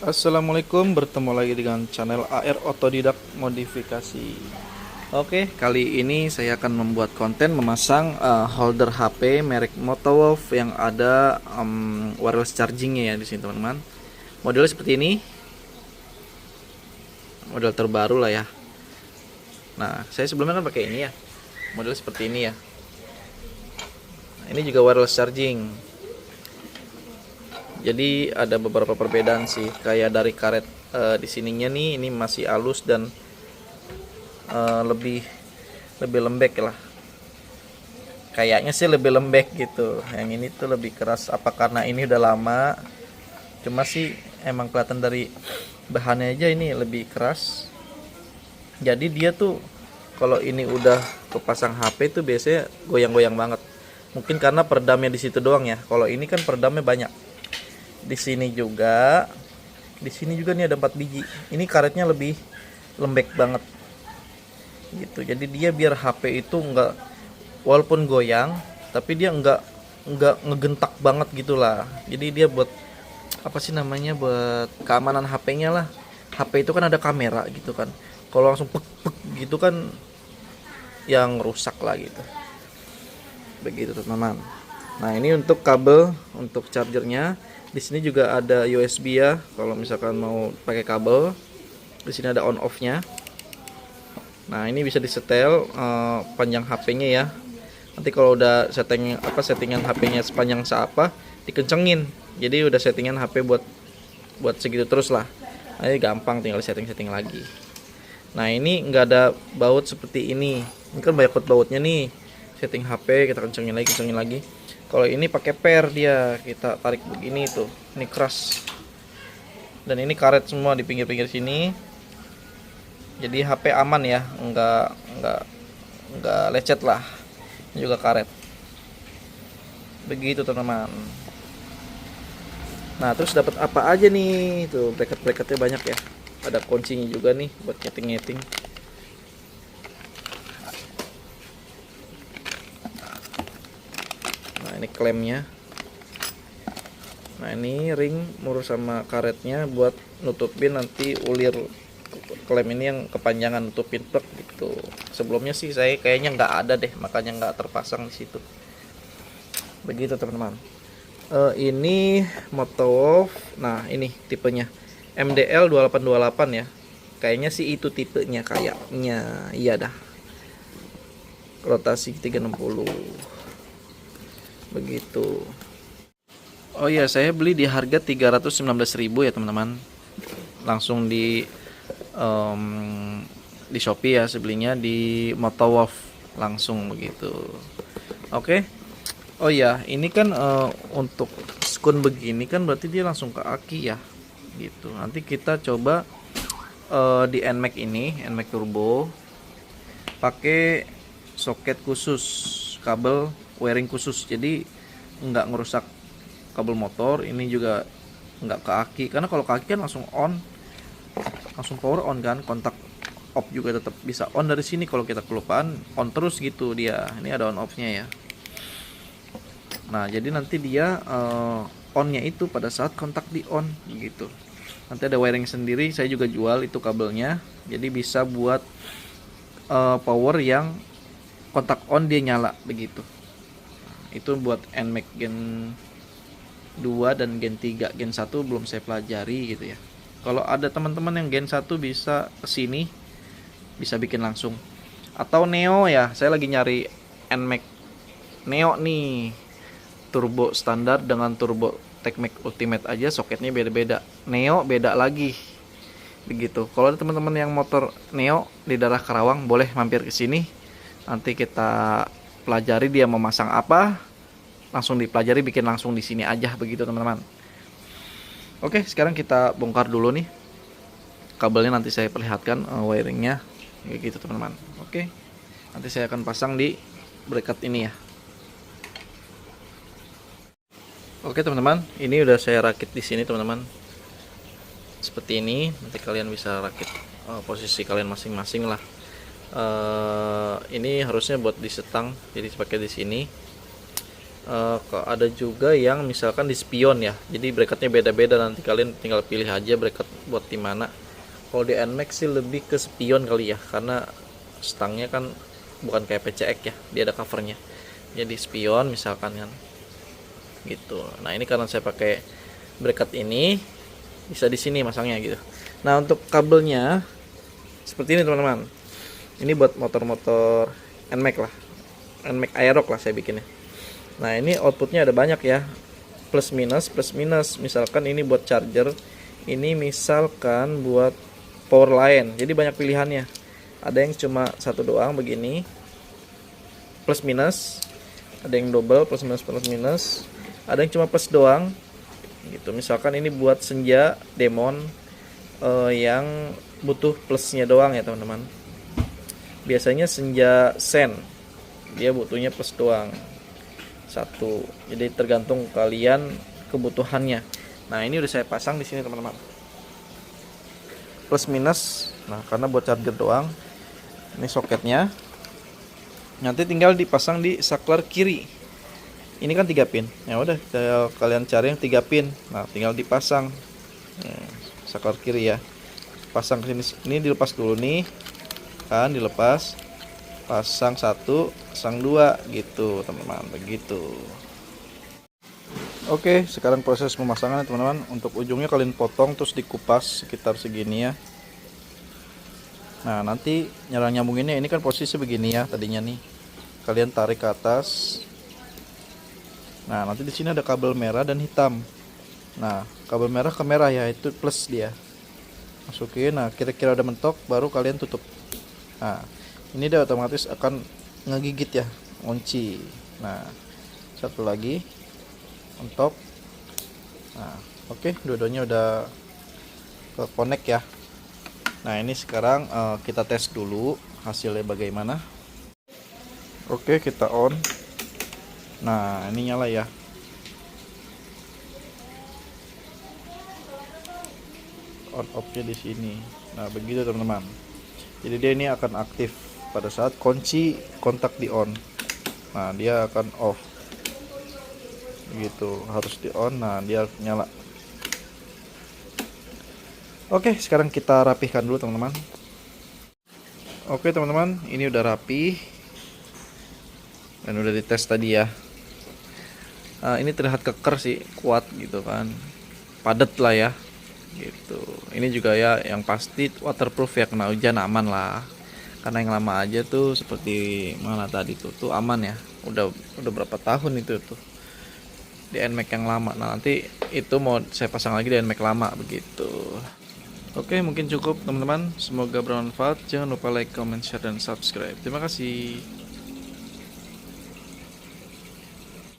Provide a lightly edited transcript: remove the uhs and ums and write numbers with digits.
Assalamualaikum, bertemu lagi dengan channel AR Otodidak Modifikasi. Oke, kali ini saya akan membuat konten memasang holder HP merek Motowolf yang ada wireless chargingnya ya di sini teman-teman. Modelnya seperti ini, model terbaru lah ya. Nah, saya sebelumnya kan pakai ini ya, model seperti ini ya. Nah, ini juga wireless charging. Jadi ada beberapa perbedaan sih, kayak dari karet di sininya nih, ini masih halus dan lebih lebih lembek lah. Kayaknya sih lebih lembek gitu. Yang ini tuh lebih keras. Apa karena ini udah lama? Cuma sih emang kelihatan dari bahannya aja ini lebih keras. Jadi dia tuh kalau ini udah kepasang HP tuh biasanya goyang-goyang banget. Mungkin karena peredamnya di situ doang ya. Kalau ini kan peredamnya banyak. Di sini juga. Di sini juga nih ada 4 biji. Ini karetnya lebih lembek banget gitu. Jadi dia biar HP itu enggak, walaupun goyang tapi dia enggak ngegentak banget gitulah. Jadi dia buat apa sih namanya, buat keamanan HP-nya lah. HP itu kan ada kamera gitu kan, kalau langsung pek pek gitu kan yang rusak lah gitu, begitu teman-teman. Nah ini untuk kabel untuk chargernya. Di sini juga ada USB ya, kalau misalkan mau pakai kabel. Di sini ada on off nya. Nah ini bisa disetel panjang HP-nya ya. Nanti kalau udah settingan HP-nya sepanjang seapa, dikencengin. Jadi udah settingan HP buat segitu terus lah. Nah, ini gampang, tinggal setting lagi. Nah ini nggak ada baut seperti ini. Ini kan banyak bautnya nih. Setting HP kita kencengin lagi. Kalau ini pakai per, dia kita tarik begini tuh. Ini keras. Dan ini karet semua di pinggir-pinggir sini. Jadi HP aman ya, nggak lecet lah. Ini juga karet. Begitu teman-teman. Nah terus dapat apa aja nih? Tuh bracket-bracketnya banyak ya. Ada kuncinya juga nih buat nyeting-nyeting. Nah ini klemnya. Nah ini ring mur sama karetnya buat nutupin nanti ulir klem ini yang kepanjangan, nutupin plug gitu. Sebelumnya sih saya kayaknya nggak ada deh, makanya nggak terpasang di situ. Begitu teman-teman. Ini Motowolf. Nah ini tipenya MDL 2828 ya. Kayaknya sih itu tipenya, kayaknya iya dah. Rotasi 360. Begitu. Oh iya, saya beli di harga 319.000 ya teman-teman. Langsung di Shopee ya, sebelinya di Motowolf langsung begitu. Oke. Oh iya, ini kan untuk skun begini kan berarti dia langsung ke aki ya. Gitu. Nanti kita coba di NMAX ini, NMAX Turbo, pakai soket khusus, kabel wiring khusus. Jadi nggak ngerusak kabel motor. Ini juga nggak ke aki, karena kalau ke aki kan langsung on, langsung power on kan. Kontak off juga tetap bisa on dari sini. Kalau kita kelupaan on terus gitu dia. Ini ada on off nya ya. Nah jadi nanti dia on nya itu pada saat kontak di on gitu. Nanti ada wiring sendiri, saya juga jual itu kabelnya. Jadi bisa buat power yang kontak on dia nyala begitu. Itu buat NMAX Gen 2 dan Gen 3. Gen 1 belum saya pelajari gitu ya. Kalau ada teman-teman yang Gen 1 bisa kesini, bisa bikin langsung. Atau Neo ya, saya lagi nyari NMAX Neo nih. Turbo standar dengan turbo TechMax Ultimate aja soketnya beda-beda. Neo beda lagi. Begitu. Kalau ada teman-teman yang motor Neo di daerah Karawang, boleh mampir ke sini. Nanti kita pelajari dia mau masang apa, langsung dipelajari, bikin langsung di sini aja begitu teman-teman. Oke, sekarang kita bongkar dulu nih kabelnya, nanti saya perlihatkan wiringnya kayak gitu teman-teman. Oke, nanti saya akan pasang di bracket ini ya. Oke teman-teman, ini udah saya rakit di sini teman-teman. Seperti ini, nanti kalian bisa rakit posisi kalian masing-masing lah. Ini harusnya buat disetang, jadi pakai di sini. Ada juga yang misalkan di spion ya, jadi bracketnya beda-beda, nanti kalian tinggal pilih aja bracket buat di mana. Kalau di NMAX sih lebih ke spion kali ya, karena stangnya kan bukan kayak PCX ya, dia ada covernya, jadi spion misalkan kan gitu. Nah ini karena saya pakai bracket ini, bisa di sini masangnya gitu. Nah untuk kabelnya seperti ini teman-teman, ini buat motor-motor NMAX lah, NMAX Aerox lah saya bikinnya. Nah ini outputnya ada banyak ya, plus minus. Misalkan ini buat charger, ini misalkan buat power line, jadi banyak pilihannya. Ada yang cuma satu doang begini, plus minus. Ada yang double, plus minus. Ada yang cuma plus doang gitu. Misalkan ini buat senja demon yang butuh plusnya doang ya teman-teman. Biasanya senja sen, dia butuhnya plus doang satu, jadi tergantung kalian kebutuhannya. Nah ini udah saya pasang di sini teman-teman, plus minus. Nah karena buat charger doang, ini soketnya. Nanti tinggal dipasang di saklar kiri. Ini kan 3 pin, ya udah kalian cari yang 3 pin. Nah tinggal dipasang saklar kiri ya, pasang ke sini. Ini dilepas dulu nih kan, dilepas, pasang 1, pasang 2 gitu teman-teman, begitu. Oke, sekarang proses pemasangan teman-teman. Untuk ujungnya kalian potong terus dikupas sekitar segini ya. Nah nanti nyambunginnya, ini kan posisi begini ya tadinya nih, kalian tarik ke atas. Nah nanti di sini ada kabel merah dan hitam. Nah kabel merah ke merah ya, itu plus dia, masukin. Nah kira-kira udah mentok baru kalian tutup. Nah ini dia otomatis akan ngegigit ya, ngunci. Nah satu lagi mentok. Nah oke, dua-duanya udah ke connect ya. Nah ini sekarang kita tes dulu hasilnya bagaimana. Oke, kita on. Nah ini nyala ya, on off-nya di sini. Nah begitu teman-teman, jadi dia ini akan aktif pada saat kunci kontak di on. Nah dia akan off gitu, harus di on. Nah dia nyala. Oke, sekarang kita rapihkan dulu teman-teman. Oke teman-teman, ini udah rapi dan udah dites tadi ya. Ini terlihat keker sih, kuat gitu kan, padat lah ya gitu. Ini juga ya yang pasti waterproof ya, kena hujan aman lah. Karena yang lama aja tuh seperti mana tadi tuh aman ya. Udah berapa tahun itu tuh di NMAX yang lama. Nah nanti itu mau saya pasang lagi di NMAX lama begitu. Oke, mungkin cukup teman-teman, semoga bermanfaat. Jangan lupa like, comment, share, dan subscribe. Terima kasih.